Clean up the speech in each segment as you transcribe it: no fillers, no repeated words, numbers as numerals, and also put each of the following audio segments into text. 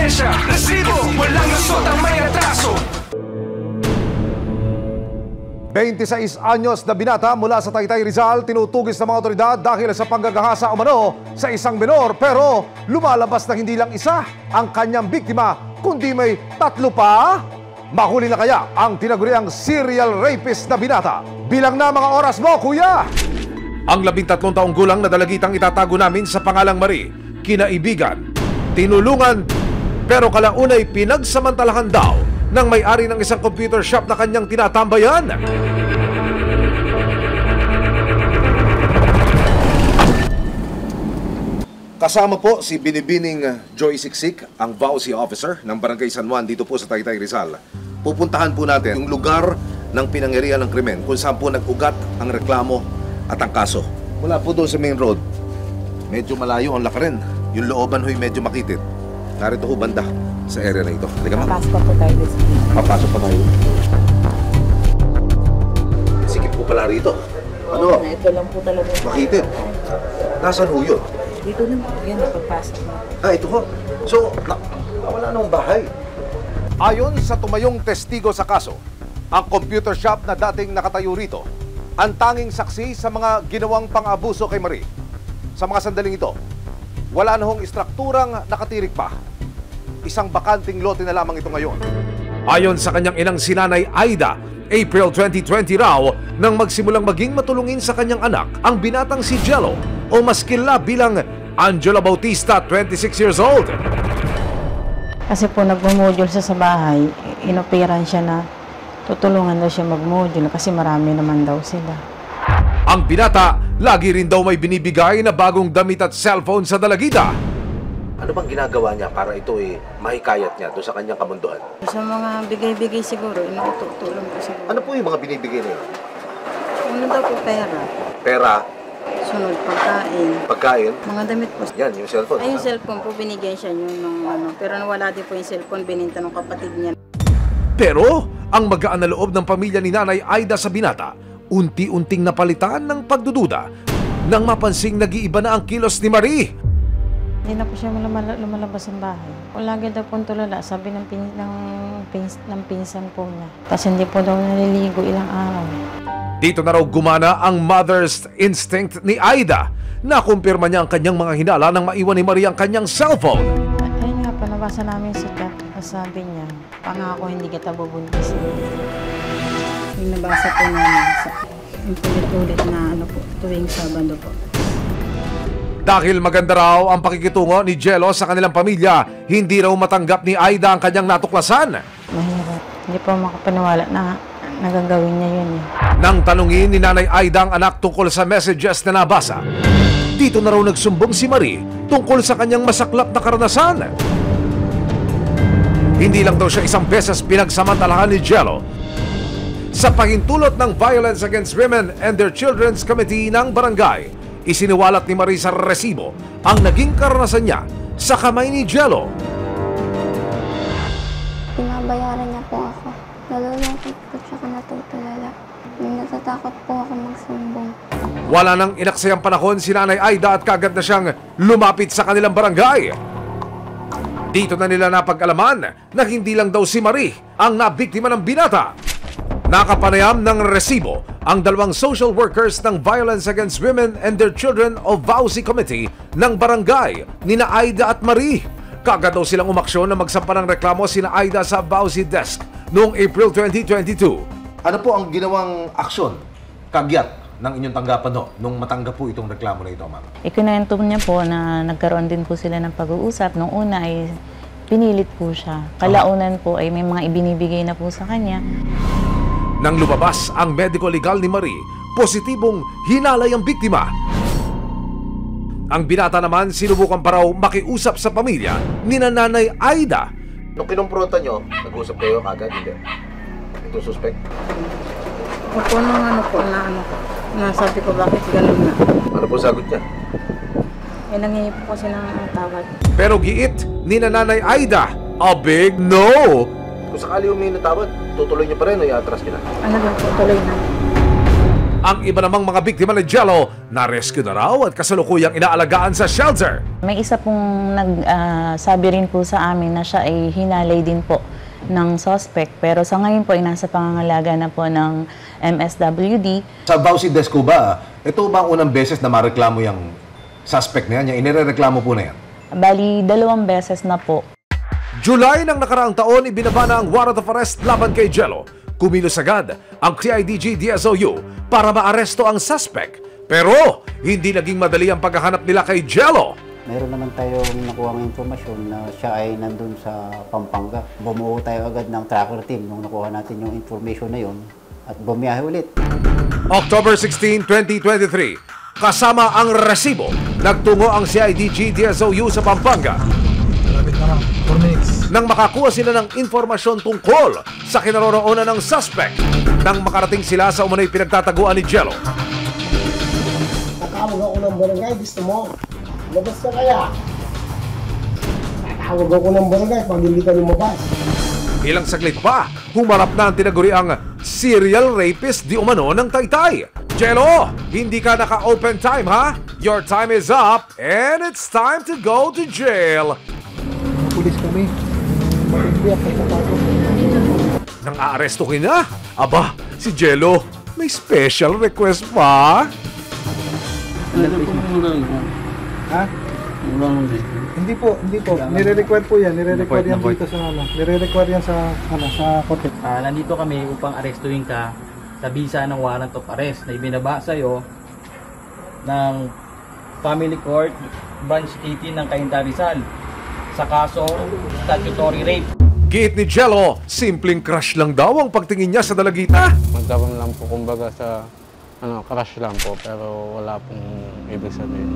ebidensya, resibo, walang lusot ang may atraso. 26 anyos na binata mula sa Taytay, Rizal tinutugis ng mga otoridad dahil sa panggagahasa umano sa isang menor, pero lumalabas na hindi lang isa ang kanyang biktima kundi may 3 pa. Mahuli na kaya ang tinaguriang serial rapist na binata? Bilang na mga oras mo, kuya! Ang 13 taong gulang na dalagitang itatago namin sa pangalang Marie, kinaibigan, tinulungan, pero kalaunay pinagsamantalahan daw ng may-ari ng isang computer shop na kanyang tinatambayan. Kasama po si Binibining Joy Siksik, ang VAUSI officer ng Barangay San Juan dito po sa Taytay, Rizal. Pupuntahan po natin yung lugar ng pinangyarihan ng krimen kung saan po nag-ugat ang reklamo at ang kaso. Mula po doon sa main road, medyo malayo ang lakarin. Yung looban ho'y medyo makitid. Narito ho banda sa area na ito. Halika, ma'am. Papasok po tayo dito. Papasok pa tayo. Sikip po pala rito. Ano? Ito lang po talaga. Makitid. Nasaan ho yun? Dito lang po. Yan, pagpasok mo. Ito ho. So, wala nang bahay. Ayon sa tumayong testigo sa kaso, ang computer shop na dating nakatayo rito, ang tanging saksi sa mga ginawang pang-abuso kay Marie. Sa mga sandaling ito, wala na hong istrukturang nakatirik pa. Isang bakanting lote na lamang ito ngayon. Ayon sa kanyang inang sinanay Aida, April 2020 raw nang magsimulang maging matulungin sa kanyang anak ang binatang si Jello o mas kilala bilang Angela Bautista, 26 years old. Kasi po nagmo-module siya sa bahay, inoperan siya na tutulungan daw siya mag-module kasi marami naman daw sila. Ang binata, lagi rin daw may binibigay na bagong damit at cellphone sa dalagita. Ano bang ginagawa niya para ito mahikayat niya doon sa kanyang kamunduhan? Sa mga bigay-bigay siguro, inututulong ko siguro. Ano po yung mga binibigay niya? Ano daw po pera? Pera, Sunod, pagkain. pagkain, Mga damit po. yan, yung cellphone. Ay, yung cellphone po, binigyan siya yun ng ano. Pero wala din po yung cellphone, bininta ng kapatid niya. Pero, ang magaan na loob ng pamilya ni Nanay Aida sa binata, unti-unting napalitan ng pagdududa nang mapansing nag-iiba na ang kilos ni Marie. Hindi na po siya lumalabas ng bahay. O lagi daw po tulala, sabi ng pinsan po niya. Tapos hindi po daw naliligo ilang araw. Dito na raw gumana ang mother's instinct ni Aida. Nakumpirma niya ang kanyang mga hinala nang maiwan ni Marie ang kanyang cellphone. Ayun nga po, nabasa namin sa chat. Sabi niya, pangako hindi kita bubuntis. Yung nabasa po namin sa ulit-ulit na po, tuwing Sabado po. Dahil maganda raw ang pakikitungo ni Jello sa kanilang pamilya, hindi raw matanggap ni Aida ang kanyang natuklasan. Mahirap. Hindi po makapaniwala na nagagawin niya yun eh. Nang tanungin ni Nanay Aida ang anak tungkol sa messages na nabasa, dito na raw nagsumbong si Marie tungkol sa kanyang masaklap na karanasan. Hindi lang daw siya isang beses pinagsamantalahan ni Jello. Sa pahintulot ng Violence Against Women and Their Children's Committee ng barangay, isiniwalat ni Marie sa resibo ang naging karanasan niya sa kamay ni Jello. Pinabayaran niya po ako. Nalulungkot po tsaka natutulala. Natatakot po ako magsumbong. Wala nang inaksayang panahon si Nanay Aida at kagad na siyang lumapit sa kanilang barangay. Dito na nila napag-alaman na hindi lang daw si Marie ang nabiktima ng binata. Nakapanayam ng resibo ang 2 social workers ng Violence Against Women and Their Children o VAUSI Committee ng barangay nina Aida at Marie. Kagad daw silang umaksyon na magsampa ng reklamo sina Aida sa VAUSI desk noong April 2022. Ano po ang ginawang aksyon, kagyat ng inyong tanggapan nung matanggap po itong reklamo na ito, ma'am? Ikinento niya po na nagkaroon din po sila ng pag-uusap. Nung una ay pinilit po siya. Kalaunan po ay may mga ibinibigay na po sa kanya. Nang lumabas ang medico-legal ni Marie, positibong hinalay ang biktima. Ang binata naman sinubukan pa raw makiusap sa pamilya ni Nanay Aida. Nung kinumpronta nyo, nag-usap kayo agad, hindi? Itong suspect? Opo, nasabi ko bakit ganun na. Ano po sagot niya? Nangingi po kasi ng tawad. Pero giit ni Nanay Aida, a big no! Kung sakali humingi ng tawad, tutuloy niyo pa rin o i-atras niyo na? Ano lang po, tuloy na. Ang iba namang mga biktima ni Jello na-rescue na raw at kasalukuyang inaalagaan sa shelter. May isa pong nagsabi rin po sa amin na siya ay hinalay din po ng suspect. Pero sa ngayon po, nasa pangangalaga na po ng MSWD. Sa Bausi Desco ba, ito ba ang unang beses na mareklamo yung suspect na yan? Yung inireklamo po na yan? Bali, 2 beses na po. July ng nakaraang taon, ibinaba na ang warrant of arrest laban kay Jello. Kumilos agad ang CIDG DSOU para maaresto ang suspect. Pero hindi naging madali ang paghahanap nila kay Jello. Meron naman tayong nakuha ng informasyon na siya ay nandun sa Pampanga. Bumuo tayo agad ng tracker team nung nakuha natin yung information na yun at bumiyahe ulit. October 16, 2023, kasama ang resibo, nagtungo ang CIDG DSOU sa Pampanga. Nang makakuha sila ng informasyon tungkol sa kinaroroonan ng suspect, nang makarating sila sa umano'y pinagtataguan ni Jello. Tatawag ako ng barangay, gusto mo? Labas ka kaya? Tatawag ako ng barangay pag hindi ka lumabas. Ilang saglit pa, humarap na ang tinaguriang serial rapist di umano ng Taytay. Jello, hindi ka naka-open time ha? Your time is up and it's time to go to jail. Pulis kami. Matindi ang pagkatago. Nang aaresto ka na, aba, si Jello, may special request pa? Ha? Hindi po. Nire-require po yan. Nire-require yan dito sa ano. Nire-require yan sa korte. Nandito kami upang arestuhin ka sa bisa ng warrant of arrest na ibinaba sa'yo ng Family Court Branch 18 ng Cainta Rizal sa kasong statutory rape. Giit ni Jello, simpleng crush lang daw ang pagtingin niya sa dalagita. Magkaroon lang po kumbaga sa crush lang po pero wala pong ibig sabihin.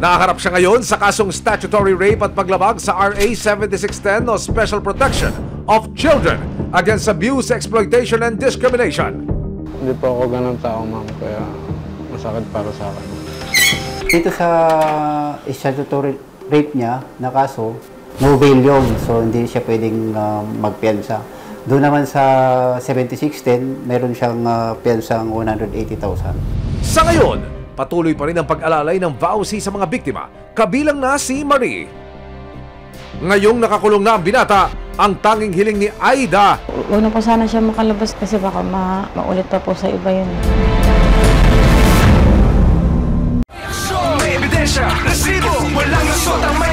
Nakaharap siya ngayon sa kasong statutory rape at paglabag sa RA 7610 o Special Protection of Children Against Abuse, Exploitation and Discrimination. Hindi po ako ganun tao, ma'am, kaya masakit para sa akin. Dito sa statutory rape niya na kaso, no bail yun. So hindi siya pwedeng magpiyansa. Doon naman sa 7610, meron siyang piyansang 180,000. Sa ngayon, patuloy pa rin ang pag-alalay ng vowsy sa mga biktima, kabilang na si Marie. Ngayong nakakulong na ang binata, ang tanging hiling ni Aida. Huwag na po sana siya makalabas kasi baka maulit pa po sa iba yun. May ebidensya, resibo, walang lusot ang may